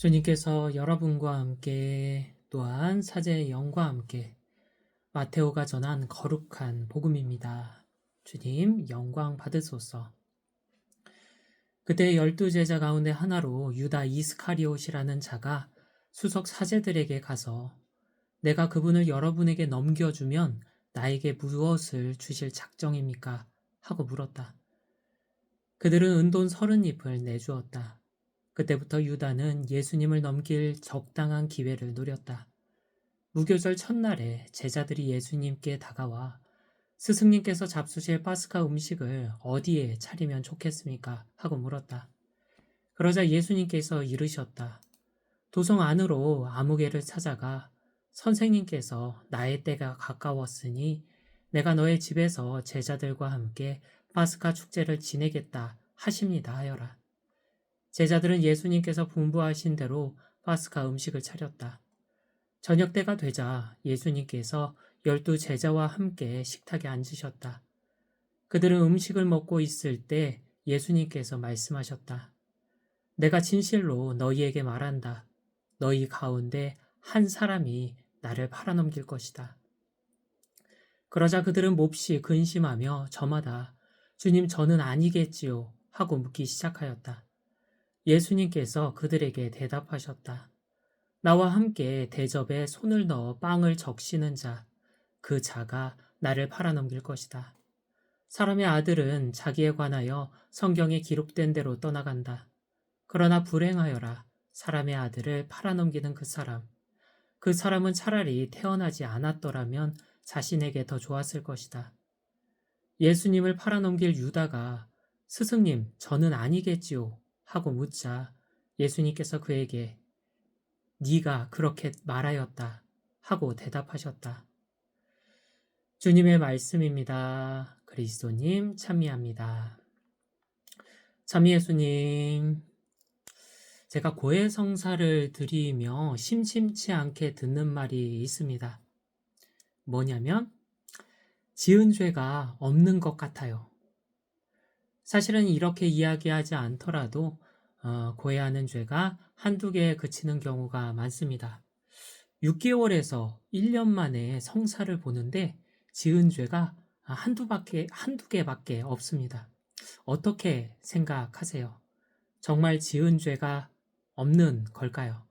주님께서 여러분과 함께 또한 사제의 영과 함께 마테오가 전한 거룩한 복음입니다. 주님 영광 받으소서. 그때 12제자 가운데 하나로 유다 이스카리옷이라는 자가 수석 사제들에게 가서 내가 그분을 여러분에게 넘겨주면 나에게 무엇을 주실 작정입니까? 하고 물었다. 그들은 은돈 30잎을 내주었다. 그때부터 유다는 예수님을 넘길 적당한 기회를 노렸다. 무교절 첫날에 제자들이 예수님께 다가와 스승님께서 잡수실 파스카 음식을 어디에 차리면 좋겠습니까? 하고 물었다. 그러자 예수님께서 이르셨다. 도성 안으로 아무개를 찾아가 선생님께서 나의 때가 가까웠으니 내가 너의 집에서 제자들과 함께 파스카 축제를 지내겠다 하십니다 하여라. 제자들은 예수님께서 분부하신 대로 파스카 음식을 차렸다. 저녁 때가 되자 예수님께서 12제자와 함께 식탁에 앉으셨다. 그들은 음식을 먹고 있을 때 예수님께서 말씀하셨다. 내가 진실로 너희에게 말한다. 너희 가운데 한 사람이 나를 팔아넘길 것이다. 그러자 그들은 몹시 근심하며 저마다 주님 저는 아니겠지요 하고 묻기 시작하였다. 예수님께서 그들에게 대답하셨다. 나와 함께 대접에 손을 넣어 빵을 적시는 자, 그 자가 나를 팔아넘길 것이다. 사람의 아들은 자기에 관하여 성경에 기록된 대로 떠나간다. 그러나 불행하여라. 사람의 아들을 팔아넘기는 그 사람. 그 사람은 차라리 태어나지 않았더라면 자신에게 더 좋았을 것이다. 예수님을 팔아넘길 유다가 스승님, 저는 아니겠지요. 하고 묻자 예수님께서 그에게 네가 그렇게 말하였다 하고 대답하셨다. 주님의 말씀입니다. 그리스도님 찬미합니다. 찬미 예수님, 제가 고해성사를 드리며 심심치 않게 듣는 말이 있습니다. 뭐냐면 지은 죄가 없는 것 같아요. 사실은 이렇게 이야기하지 않더라도 고해하는 죄가 한두 개에 그치는 경우가 많습니다. 6개월에서 1년 만에 성사를 보는데 지은 죄가 한두 개밖에 없습니다. 어떻게 생각하세요? 정말 지은 죄가 없는 걸까요?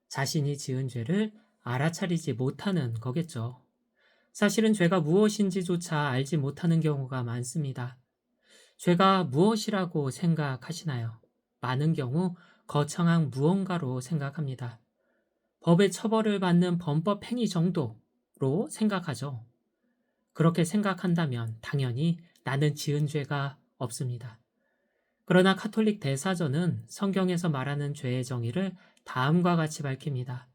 자신이 지은 죄를 알아차리지 못하는 거겠죠. 사실은 죄가 무엇인지조차 알지 못하는 경우가 많습니다. 죄가 무엇이라고 생각하시나요? 많은 경우 거창한 무언가로 생각합니다. 법의 처벌을 받는 범법 행위 정도로 생각하죠. 그렇게 생각한다면 당연히 나는 지은 죄가 없습니다. 그러나 카톨릭 대사전은 성경에서 말하는 죄의 정의를 다음과 같이 밝힙니다.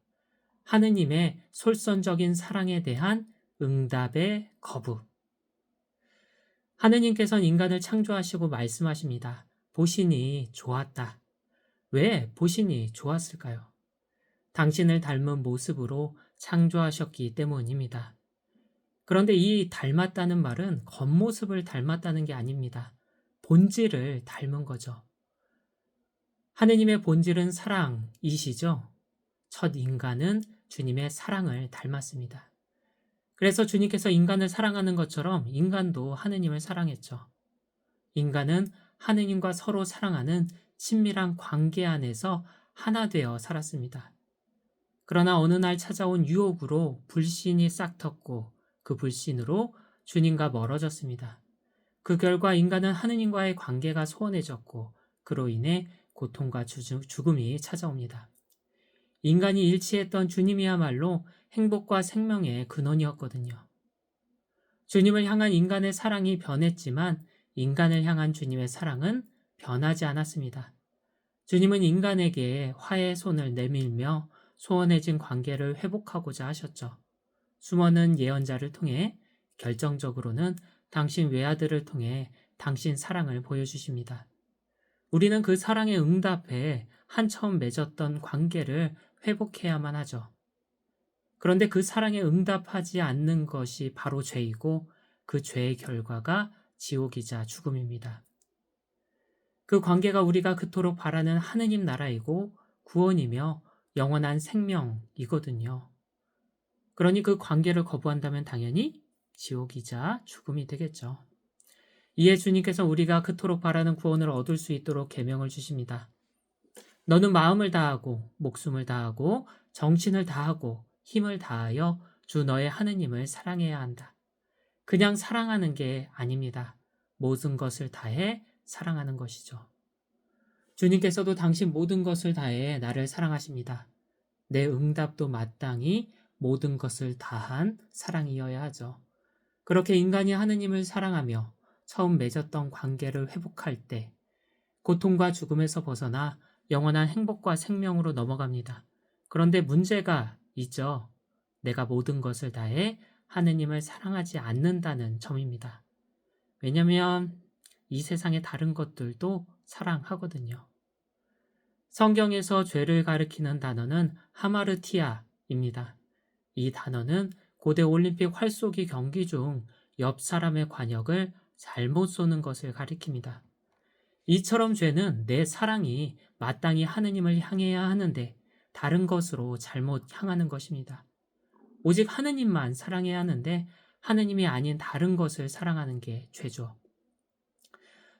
하느님의 솔선적인 사랑에 대한 응답의 거부. 하느님께서는 인간을 창조하시고 말씀하십니다. 보시니 좋았다. 왜 보시니 좋았을까요? 당신을 닮은 모습으로 창조하셨기 때문입니다. 그런데 이 닮았다는 말은 겉모습을 닮았다는 게 아닙니다. 본질을 닮은 거죠. 하느님의 본질은 사랑이시죠. 첫 인간은 주님의 사랑을 닮았습니다. 그래서 주님께서 인간을 사랑하는 것처럼 인간도 하느님을 사랑했죠. 인간은 하느님과 서로 사랑하는 친밀한 관계 안에서 하나 되어 살았습니다. 그러나 어느 날 찾아온 유혹으로 불신이 싹텄고 그 불신으로 주님과 멀어졌습니다. 그 결과 인간은 하느님과의 관계가 소원해졌고 그로 인해 고통과 죽음이 찾아옵니다. 인간이 일치했던 주님이야말로 행복과 생명의 근원이었거든요. 주님을 향한 인간의 사랑이 변했지만 인간을 향한 주님의 사랑은 변하지 않았습니다. 주님은 인간에게 화해의 손을 내밀며 소원해진 관계를 회복하고자 하셨죠. 수많은 예언자를 통해 결정적으로는 당신 외아들을 통해 당신 사랑을 보여주십니다. 우리는 그 사랑에 응답해 한처음 맺었던 관계를 회복해야만 하죠. 그런데 그 사랑에 응답하지 않는 것이 바로 죄이고 그 죄의 결과가 지옥이자 죽음입니다. 그 관계가 우리가 그토록 바라는 하느님 나라이고 구원이며 영원한 생명이거든요. 그러니 그 관계를 거부한다면 당연히 지옥이자 죽음이 되겠죠. 이에 주님께서 우리가 그토록 바라는 구원을 얻을 수 있도록 계명을 주십니다. 너는 마음을 다하고 목숨을 다하고 정신을 다하고 힘을 다하여 주 너의 하느님을 사랑해야 한다. 그냥 사랑하는 게 아닙니다. 모든 것을 다해 사랑하는 것이죠. 주님께서도 당신 모든 것을 다해 나를 사랑하십니다. 내 응답도 마땅히 모든 것을 다한 사랑이어야 하죠. 그렇게 인간이 하느님을 사랑하며 처음 맺었던 관계를 회복할 때 고통과 죽음에서 벗어나 영원한 행복과 생명으로 넘어갑니다. 그런데 문제가 있죠. 내가 모든 것을 다해 하느님을 사랑하지 않는다는 점입니다. 왜냐하면 이 세상의 다른 것들도 사랑하거든요. 성경에서 죄를 가리키는 단어는 하마르티아입니다. 이 단어는 고대 올림픽 활쏘기 경기 중 옆 사람의 관역을 잘못 쏘는 것을 가리킵니다. 이처럼 죄는 내 사랑이 마땅히 하느님을 향해야 하는데 다른 것으로 잘못 향하는 것입니다. 오직 하느님만 사랑해야 하는데 하느님이 아닌 다른 것을 사랑하는 게 죄죠.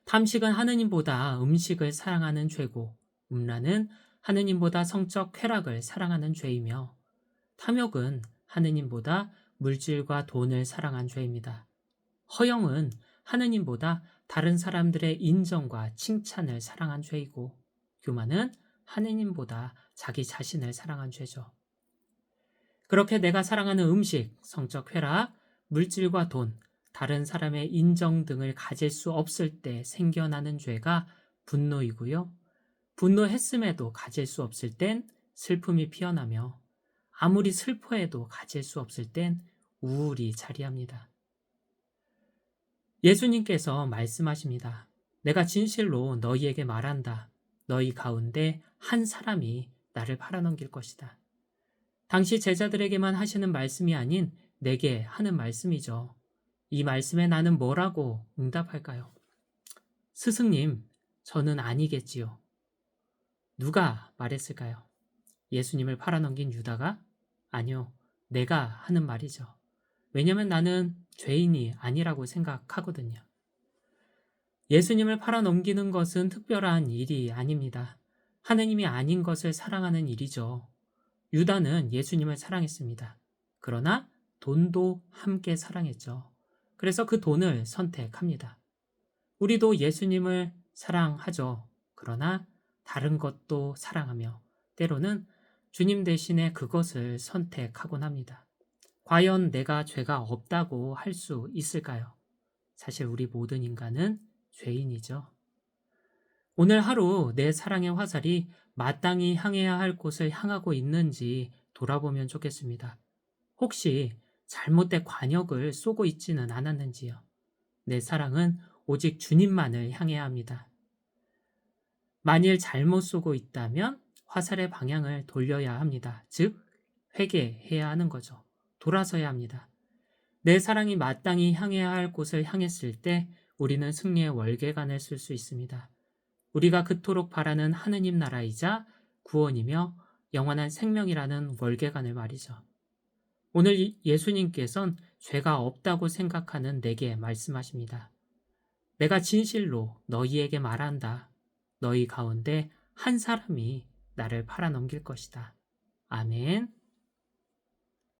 탐식은 하느님보다 음식을 사랑하는 죄고, 음란은 하느님보다 성적 쾌락을 사랑하는 죄이며, 탐욕은 하느님보다 물질과 돈을 사랑한 죄입니다. 허영은 하느님보다 다른 사람들의 인정과 칭찬을 사랑한 죄이고, 교만은 하느님보다 자기 자신을 사랑한 죄죠. 그렇게 내가 사랑하는 음식, 성적 쾌락, 물질과 돈, 다른 사람의 인정 등을 가질 수 없을 때 생겨나는 죄가 분노이고요. 분노했음에도 가질 수 없을 땐 슬픔이 피어나며 아무리 슬퍼해도 가질 수 없을 땐 우울이 자리합니다. 예수님께서 말씀하십니다. 내가 진실로 너희에게 말한다. 너희 가운데 한 사람이 나를 팔아넘길 것이다. 당시 제자들에게만 하시는 말씀이 아닌 내게 하는 말씀이죠. 이 말씀에 나는 뭐라고 응답할까요? 스승님, 저는 아니겠지요. 누가 말했을까요? 예수님을 팔아넘긴 유다가? 아니요, 내가 하는 말이죠. 왜냐면 나는 죄인이 아니라고 생각하거든요. 예수님을 팔아넘기는 것은 특별한 일이 아닙니다. 하느님이 아닌 것을 사랑하는 일이죠. 유다는 예수님을 사랑했습니다. 그러나 돈도 함께 사랑했죠. 그래서 그 돈을 선택합니다. 우리도 예수님을 사랑하죠. 그러나 다른 것도 사랑하며 때로는 주님 대신에 그것을 선택하곤 합니다. 과연 내가 죄가 없다고 할 수 있을까요? 사실 우리 모든 인간은 죄인이죠. 오늘 하루 내 사랑의 화살이 마땅히 향해야 할 곳을 향하고 있는지 돌아보면 좋겠습니다. 혹시 잘못된 관역을 쏘고 있지는 않았는지요? 내 사랑은 오직 주님만을 향해야 합니다. 만일 잘못 쏘고 있다면 화살의 방향을 돌려야 합니다. 즉, 회개해야 하는 거죠. 돌아서야 합니다. 내 사랑이 마땅히 향해야 할 곳을 향했을 때 우리는 승리의 월계관을 쓸 수 있습니다. 우리가 그토록 바라는 하느님 나라이자 구원이며 영원한 생명이라는 월계관을 말이죠. 오늘 예수님께서는 죄가 없다고 생각하는 내게 말씀하십니다. 내가 진실로 너희에게 말한다. 너희 가운데 한 사람이 나를 팔아넘길 것이다. 아멘.